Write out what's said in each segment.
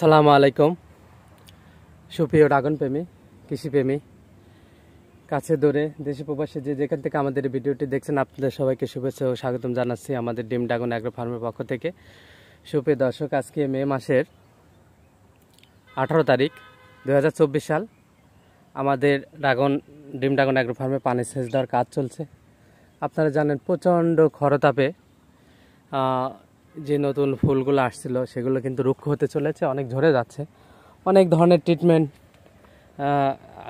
আসসালামু আলাইকুম সুপ্রিয় ড্রাগন প্রেমী কৃষিপ্রেমী কাছে দূরে দেশে প্রবাসী যে যেখান থেকে আমাদের ভিডিওটি দেখছেন আপনাদের সবাইকে শুভেচ্ছা ও স্বাগতম জানাচ্ছি আমাদের ডিম ড্রাগন অ্যাগ্রো ফার্মের পক্ষ থেকে। সুপ্রিয় দর্শক, আজকে মে মাসের 18 তারিখ 2024 সাল। আমাদের ডিম ড্রাগন অ্যাগ্রো ফার্মে পানি সেচ দেওয়ার কাজ চলছে। আপনারা জানেন প্রচণ্ড খরতাপে যে নতুন ফুলগুলো আসছিল সেগুলো কিন্তু রুক্ষ হতে চলেছে, অনেক ঝরে যাচ্ছে। অনেক ধরনের ট্রিটমেন্ট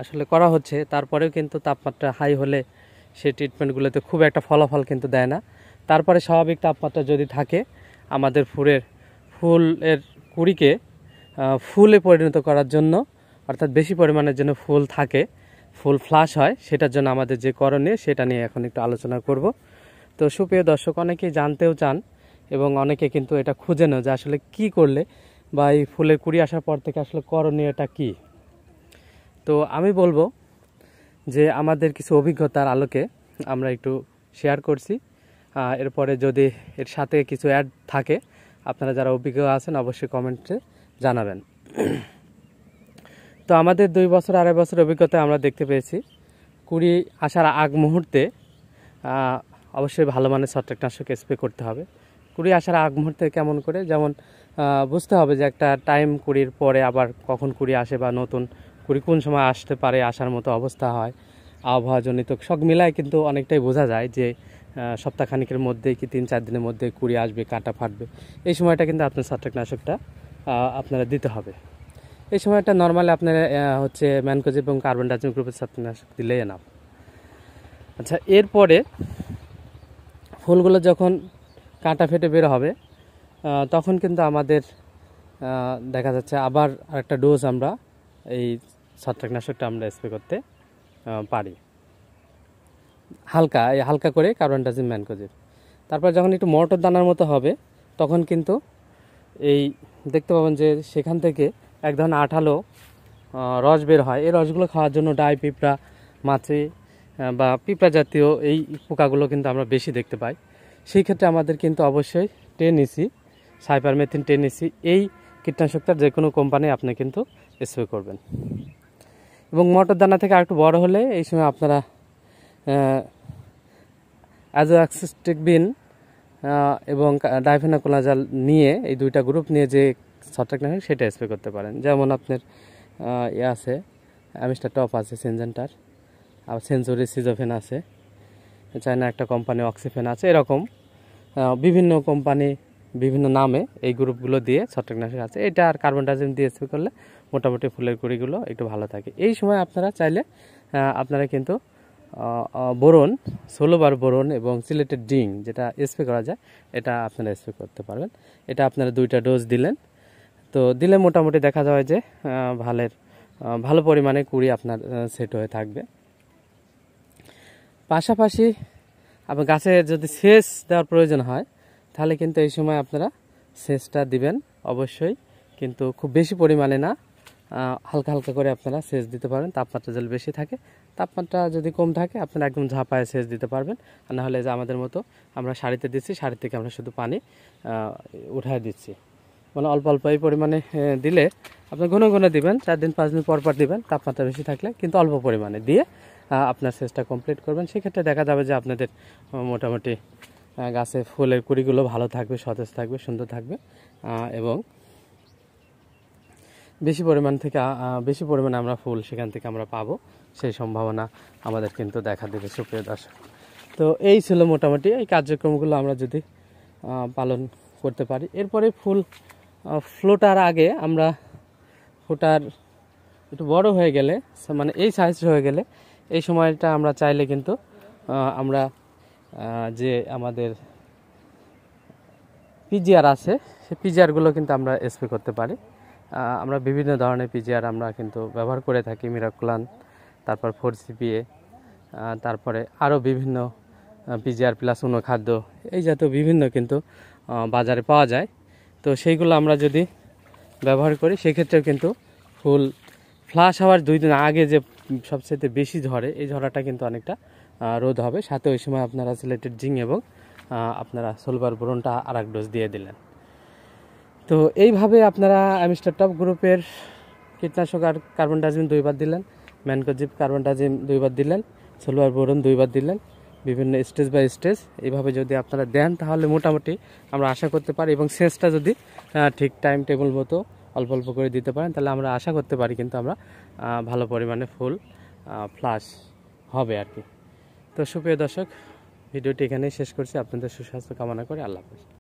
আসলে করা হচ্ছে, তারপরেও কিন্তু তাপমাত্রা হাই হলে সেই ট্রিটমেন্টগুলোতে খুব একটা ফলাফল কিন্তু দেয় না। তারপরে স্বাভাবিক তাপমাত্রা যদি থাকে, আমাদের ফুলের কুড়িকে ফুলে পরিণত করার জন্য, অর্থাৎ বেশি পরিমাণের জন্য ফুল থাকে, ফুল ফ্লাশ হয়, সেটার জন্য আমাদের যে করণীয় সেটা নিয়ে এখন একটু আলোচনা করব। তো সুপ্রিয় দর্শক, অনেকেই জানতেও চান এবং অনেকে কিন্তু এটা খুঁজে নেয় যে আসলে কি করলে বা এই ফুলের কুড়ি আসার পর থেকে আসলে করণীয়টা কি। তো আমি বলবো যে আমাদের কিছু অভিজ্ঞতার আলোকে আমরা একটু শেয়ার করছি। এরপরে যদি এর সাথে কিছু অ্যাড থাকে, আপনারা যারা অভিজ্ঞ আছেন অবশ্যই কমেন্টে জানাবেন। তো আমাদের 2 বছর 2.5 বছর অভিজ্ঞতায় আমরা দেখতে পেয়েছি কুড়ি আসার আগ মুহূর্তে অবশ্যই ভালো মানের ছত্রাকনাশক স্প্রে করতে হবে। কুড়ি আসার আগ মুহূর্তে কেমন করে, যেমন বুঝতে হবে যে একটা টাইম কুড়ির পরে আবার কখন কুড়ি আসে বা নতুন কুড়ি কোন সময় আসতে পারে, আসার মতো অবস্থা হয়, আবহাওয়াজনিত সব মিলায় কিন্তু অনেকটাই বোঝা যায় যে সপ্তাহখানিকের মধ্যেই কি 3-4 দিনের মধ্যে কুড়ি আসবে, কাঁটা ফাটবে। এই সময়টা কিন্তু আপনার ছত্রাকনাশকটা আপনারা দিতে হবে। এই সময়টা নর্মালি আপনারা হচ্ছে ম্যানকোজেব এবং কার্বন ডাইজিম গ্রুপের ছত্রাকনাশক দিলেই না। আচ্ছা, এরপরে ফুলগুলো যখন কাঁটা ফেটে বের হবে তখন কিন্তু আমাদের দেখা যাচ্ছে আবার আরেকটা ডোজ আমরা এই ছত্রাকনাশকটা আমরা স্প্রে করতে পারি, হালকা করে কার্বন ডাইজিম ম্যানকোজেব। তারপর যখন একটু মটর দানার মতো হবে তখন কিন্তু এই দেখতে পাবেন যে সেখান থেকে এক ধরনের আঠালো রস বের হয়। এই রসগুলো খাওয়ার জন্য ডাই পিঁপড়া, মাছি বা পিঁপড়া জাতীয় এই পোকাগুলো কিন্তু আমরা বেশি দেখতে পাই। সেই ক্ষেত্রে আমাদের কিন্তু অবশ্যই 10 EC সাইপারমেথ্রিন 10 EC এই কীটনাশকটার যে কোনো কোম্পানি আপনি কিন্তু স্প্রে করবেন। এবং মটর দানা থেকে আরেকটু বড় হলে এই সময় আপনারা অ্যাজোঅ্যাক্সিস্টিকবিন এবং ডাইফেনাকোনাজাল নিয়ে, এই 2টা গ্রুপ নিয়ে যে ছত্রাকনাশক সেটা স্প্রে করতে পারেন। যেমন আপনার আছে অ্যামিস্টার টপ আছে, সিনজেন্টার, আবার সেঞ্চুরি সিজোফেন আছে, চায়না একটা কোম্পানি অক্সিফেন আছে। এরকম বিভিন্ন কোম্পানি বিভিন্ন নামে এই গ্রুপগুলো দিয়ে ছত্রাকনাশক আছে। এটা আর কার্বন ডাইজিম দিয়ে স্প্রে করলে মোটামুটি ফুলের কুড়িগুলো একটু ভালো থাকে। এই সময় আপনারা চাইলে আপনারা কিন্তু বোরন, 16 বার বোরন এবং সিলেটেড জিং যেটা স্প্রে করা যায় এটা আপনারা স্প্রে করতে পারবেন। এটা আপনারা 2টা ডোজ দিলেন, তো দিলে মোটামুটি দেখা যায় যে ভালো পরিমাণে কুড়ি আপনার সেট হয়ে থাকবে। পাশাপাশি আপনার গাছে যদি সেচ দেওয়ার প্রয়োজন হয় তাহলে কিন্তু এই সময় আপনারা সেচটা দিবেন অবশ্যই, কিন্তু খুব বেশি পরিমাণে না, হালকা হালকা করে আপনারা সেচ দিতে পারেন। তাপমাত্রা যদি বেশি থাকে, তাপমাত্রা যদি কম থাকে আপনারা একদম ঝাঁপায় সেচ দিতে পারবেন। আর নাহলে যে আমাদের মতো আমরা সারিতে দিচ্ছি, সারি থেকে আমরা শুধু পানি উঠায় দিচ্ছি, মানে অল্প অল্প এই পরিমাণে দিলে আপনি ঘন ঘন দিবেন, 4 দিন 5 দিন পর পর দিবেন। তাপমাত্রা বেশি থাকলে কিন্তু অল্প পরিমাণে দিয়ে আপনার সেচটা কমপ্লিট করবেন। সেক্ষেত্রে দেখা যাবে যে আপনাদের মোটামুটি গাছে ফুলের কুড়িগুলো ভালো থাকবে, সতেজ থাকবে, সুন্দর থাকবে এবং বেশি পরিমাণে আমরা ফুল সেখান থেকে আমরা পাবো, সেই সম্ভাবনা আমাদের কিন্তু দেখা দেবে। সুপ্রিয় দর্শক, তো এই ছিল মোটামুটি এই কার্যক্রমগুলো আমরা যদি পালন করতে পারি। এরপরে ফুল ফ্লোটার আগে আমরা ফোটার একটু বড় হয়ে গেলে, মানে এই সাইজ হয়ে গেলে এই সময়টা আমরা চাইলে কিন্তু আমরা যে আমাদের পিজিআর আছে সেই পিজিআরগুলো কিন্তু আমরা স্প্রে করতে পারি। আমরা বিভিন্ন ধরনের পিজিআর আমরা কিন্তু ব্যবহার করে থাকি, মিরাকুলান, তারপর 4CPA, তারপরে আরও বিভিন্ন পিজিআর প্লাস অনুখাদ্য, এই জাতীয় বিভিন্ন কিন্তু বাজারে পাওয়া যায়। তো সেইগুলো আমরা যদি ব্যবহার করি সেক্ষেত্রেও কিন্তু ফুল ফ্লাশ হওয়ার 2 দিন আগে যে সবচেয়ে বেশি ঝরে, এই ঝরাটা কিন্তু অনেকটা রোধ হবে। সাথে ওই সময় আপনারা সিলেটেড জিং এবং আপনারা 16 বার বোরনটা আর এক ডোজ দিয়ে দিলেন। তো এইভাবে আপনারা অ্যামিস্টার টপ গ্রুপের কীটনাশক আর কার্বনডাজিম 2 বার দিলেন, ম্যানকোজিব কার্বনডাজিম 2 বার দিলেন, সোলুয়ার বোরন 2 বার দিলেন, বিভিন্ন স্টেজ বাই স্টেজ এইভাবে যদি আপনারা দেন তাহলে মোটামুটি আমরা আশা করতে পারি, এবং সেচটা যদি ঠিক টাইম টেবিল মতো অল্প অল্প করে দিতে পারেন তাহলে আমরা আশা করতে পারি কিন্তু আমরা ভালো পরিমাণে ফুল ফ্লাশ হবে আর কি। তো সুপ্রিয় দর্শক, ভিডিওটি এখানেই শেষ করছি। আপনাদের সুস্বাস্থ্য কামনা করে আল্লাহ হাফেজ।